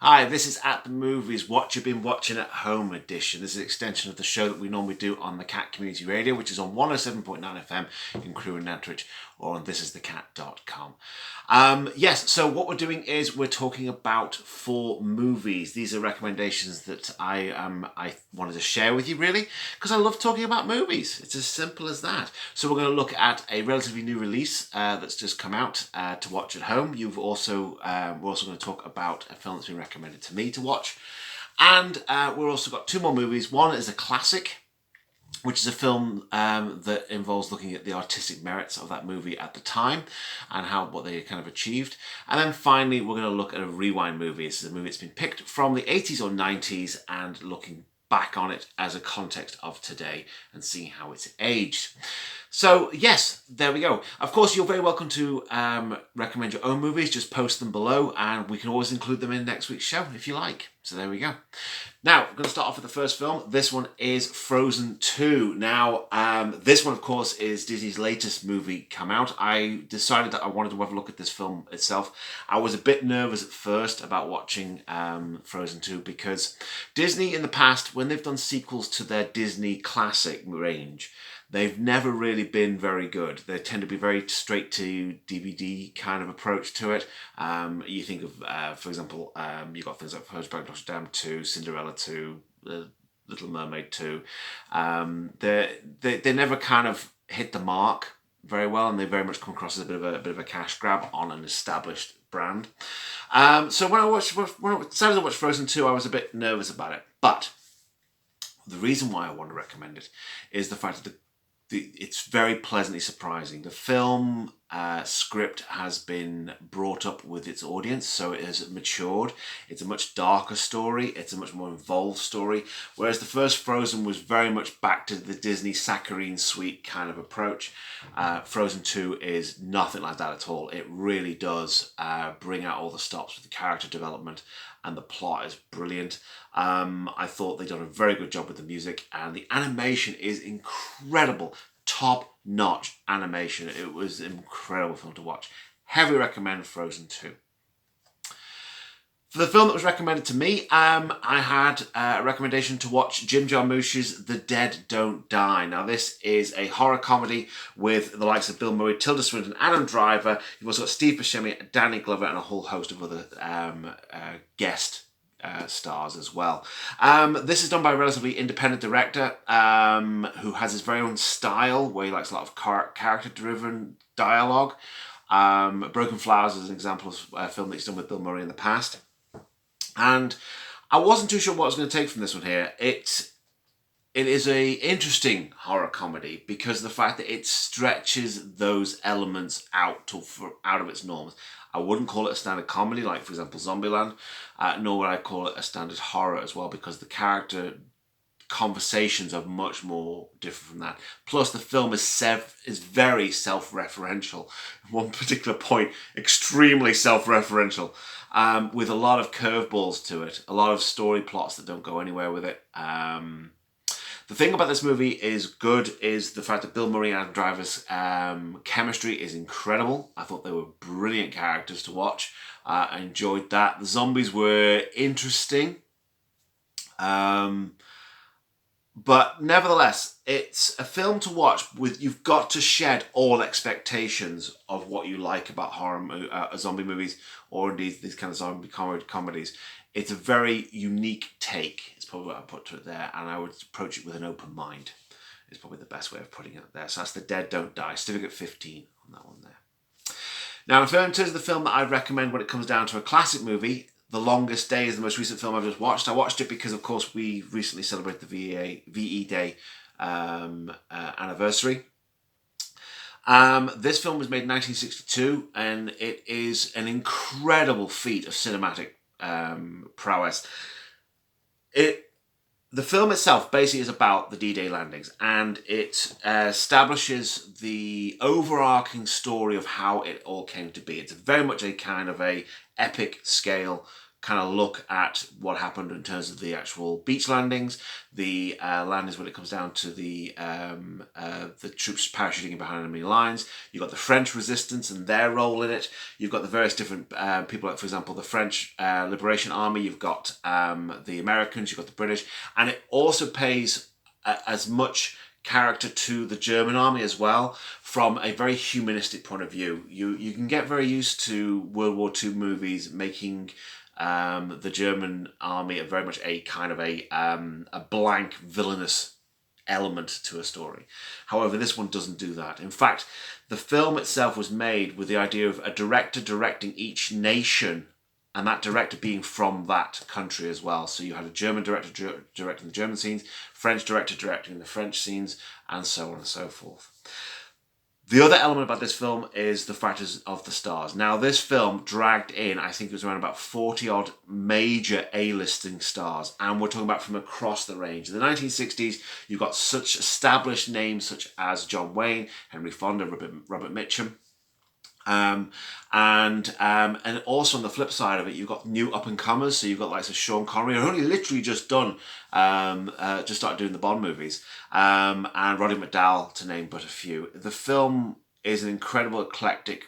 Hi, this is At the Movies, What You've Been Watching at Home edition. This is an extension of the show that we normally do on the Cat Community Radio, which is on 107.9 FM in Crewe and Nantwich, or on thisisthecat.com. Yes, so what we're doing is we're talking about 4 movies. These are recommendations that I wanted to share with you, really, because I love talking about movies. It's as simple as that. So we're going to look at a relatively new release that's just come out to watch at home. We're also going to talk about a film that's been recommended to me to watch. And we've also got 2 more movies. One is a classic, which is a film that involves looking at the artistic merits of that movie at the time and what they kind of achieved. And then finally, we're going to look at a rewind movie. This is a movie that's been picked from the 80s or 90s and looking back on it as a context of today and seeing how it's aged. So yes, there we go. Of course, you're very welcome to recommend your own movies. Just post them below and we can always include them in next week's show if you like. So there we go. Now, I'm going to start off with the first film. This one is Frozen 2. Now, this one, of course, is Disney's latest movie come out. I decided that I wanted to have a look at this film itself. I was a bit nervous at first about watching Frozen 2 because Disney in the past, when they've done sequels to their Disney classic range, they've never really been very good. They tend to be very straight to DVD kind of approach to it. You think of, for example, you've got things like Hunchback of Notre Dame 2, Cinderella 2, Little Mermaid 2. They never kind of hit the mark very well, and they very much come across as a bit of a cash grab on an established brand. So when I decided to watch Frozen 2, I was a bit nervous about it. But the reason why I want to recommend it is the fact that it's very pleasantly surprising. The film script has been brought up with its audience, so it has matured. It's a much darker story. It's a much more involved story. Whereas the first Frozen was very much back to the Disney saccharine sweet kind of approach. Frozen 2 is nothing like that at all. It really does bring out all the stops with the character development, and the plot is brilliant. I thought they'd done a very good job with the music, and the animation is incredible. Top-notch animation. It was an incredible film to watch. Heavily recommend Frozen 2. For the film that was recommended to me, I had a recommendation to watch Jim Jarmusch's The Dead Don't Die. Now, this is a horror comedy with the likes of Bill Murray, Tilda Swinton, Adam Driver. You've also got Steve Buscemi, Danny Glover, and a whole host of other guest stars as well. This is done by a relatively independent director who has his very own style, where he likes a lot of character-driven dialogue. Broken Flowers is an example of a film that he's done with Bill Murray in the past. And I wasn't too sure what I was going to take from this one here. It is a interesting horror comedy because the fact that it stretches those elements out of its norms. I wouldn't call it a standard comedy like, for example, Zombieland, nor would I call it a standard horror as well, because the character conversations are much more different from that. Plus, the film is very self-referential. At one particular point, extremely self-referential, with a lot of curveballs to it, a lot of story plots that don't go anywhere with it. The thing about this movie is the fact that Bill Murray and Adam Driver's chemistry is incredible. I thought they were brilliant characters to watch. I enjoyed that. The zombies were interesting. But nevertheless, it's a film to watch you've got to shed all expectations of what you like about zombie movies, or indeed these kind of zombie comedies. It's a very unique take. It's probably what I put to it there, and I would approach it with an open mind. It's probably the best way of putting it there. So that's The Dead Don't Die. Certificate 15 on that one there. Now, in terms of the film that I recommend when it comes down to a classic movie, The Longest Day is the most recent film I've just watched. I watched it because, of course, we recently celebrated the VE Day anniversary. This film was made in 1962, and it is an incredible feat of cinematic prowess. The film itself basically is about the D-Day landings, and it establishes the overarching story of how it all came to be. It's very much a kind of a epic scale kind of look at what happened in terms of the actual beach landings, the landings when it comes down to the troops parachuting behind enemy lines. You've got the French resistance and their role in it. You've got the various different people, like for example the French Liberation Army. You've got the Americans. You've got the British, and it also pays as much character to the German army as well, from a very humanistic point of view. You can get very used to World War II movies making the German army very much a kind of a blank villainous element to a story. However, this one doesn't do that. In fact, the film itself was made with the idea of a director directing each nation, and that director being from that country as well. So you had a German director directing the German scenes, French director directing the French scenes, and so on and so forth. The other element about this film is the factors of the stars. Now, this film dragged in, I think it was around about 40-odd major A-listing stars, and we're talking about from across the range. In the 1960s, you've got such established names such as John Wayne, Henry Fonda, Robert Mitchum. And also on the flip side of it, you've got new up-and-comers. So you've got like Sean Connery, who only literally just started doing the Bond movies, and Roddy McDowall, to name but a few. The film is an incredible, eclectic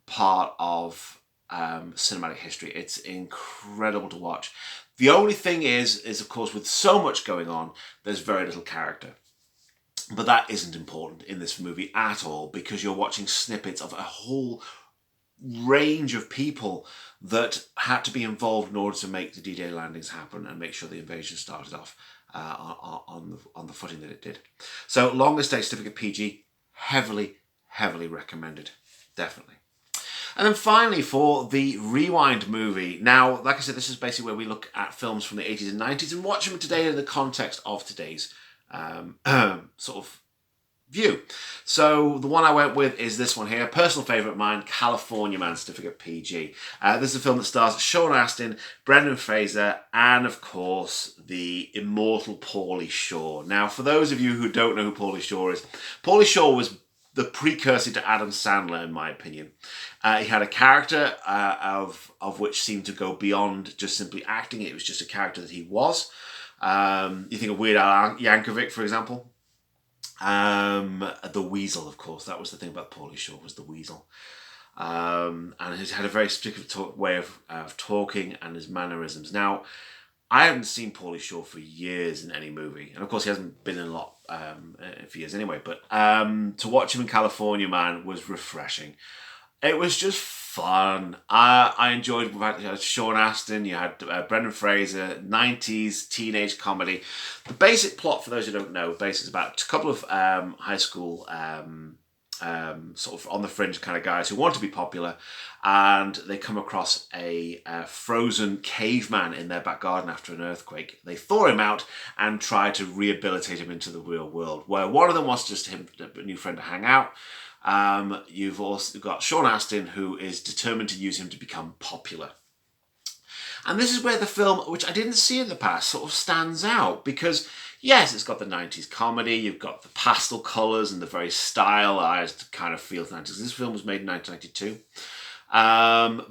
part of cinematic history. It's incredible to watch. The only thing is of course, with so much going on, there's very little character. But that isn't important in this movie at all, because you're watching snippets of a whole range of people that had to be involved in order to make the D-Day landings happen and make sure the invasion started off on the footing that it did. So, longest day certificate PG, heavily recommended, definitely. And then finally, for the Rewind movie. Now, like I said, this is basically where we look at films from the 80s and 90s and watch them today in the context of today's sort of view. So the one I went with is this one here, personal favourite of mine, California Man, certificate PG. This is a film that stars Sean Astin, Brendan Fraser, and of course the immortal Pauly Shore. Now, for those of you who don't know who Pauly Shore is, Pauly Shore was the precursor to Adam Sandler, in my opinion. He had a character of which seemed to go beyond just simply acting. It was just a character that he was. You think of Weird Al Yankovic, for example. The Weasel, of course. That was the thing about Pauly Shore, was the Weasel. And he's had a very particular way of talking and his mannerisms. Now, I haven't seen Pauly Shore for years in any movie. And of course, he hasn't been in a lot for years anyway. But to watch him in California Man was refreshing. It was just fun. I enjoyed the fact that you had Sean Astin, you had Brendan Fraser, 90s teenage comedy. The basic plot, for those who don't know, basically is about a couple of high school sort of on the fringe kind of guys who want to be popular, and they come across a frozen caveman in their back garden after an earthquake. They thaw him out and try to rehabilitate him into the real world, where one of them wants just him, a new friend, to hang out. You've also got Sean Astin, who is determined to use him to become popular. And this is where the film, which I didn't see in the past, sort of stands out, because yes, it's got the 90s comedy, you've got the pastel colours and the very stylized kind of feel of the 90s. This film was made in 1992.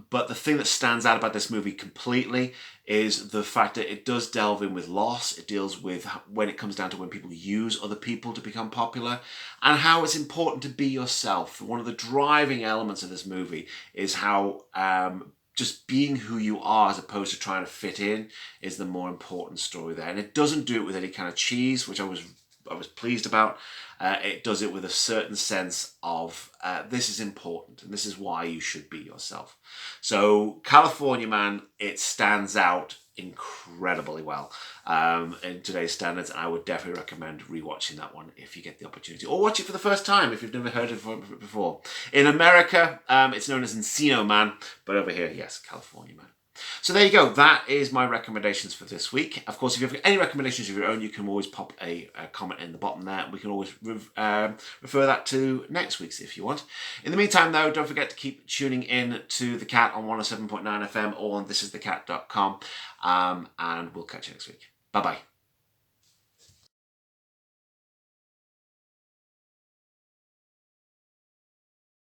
But the thing that stands out about this movie completely is the fact that it does delve in with loss. It deals with when it comes down to when people use other people to become popular, and how it's important to be yourself. One of the driving elements of this movie is how just being who you are as opposed to trying to fit in is the more important story there. And it doesn't do it with any kind of cheese, which I was pleased about. It does it with a certain sense of this is important and this is why you should be yourself. So California Man, it stands out incredibly well in today's standards. I would definitely recommend rewatching that one if you get the opportunity, or watch it for the first time if you've never heard of it before. In America, it's known as Encino Man, but over here, yes, California Man. So there you go. That is my recommendations for this week. Of course, if you have any recommendations of your own, you can always pop a comment in the bottom there. We can always refer that to next week's if you want. In the meantime, though, don't forget to keep tuning in to The Cat on 107.9 FM or on thisisthecat.com. And we'll catch you next week. Bye-bye.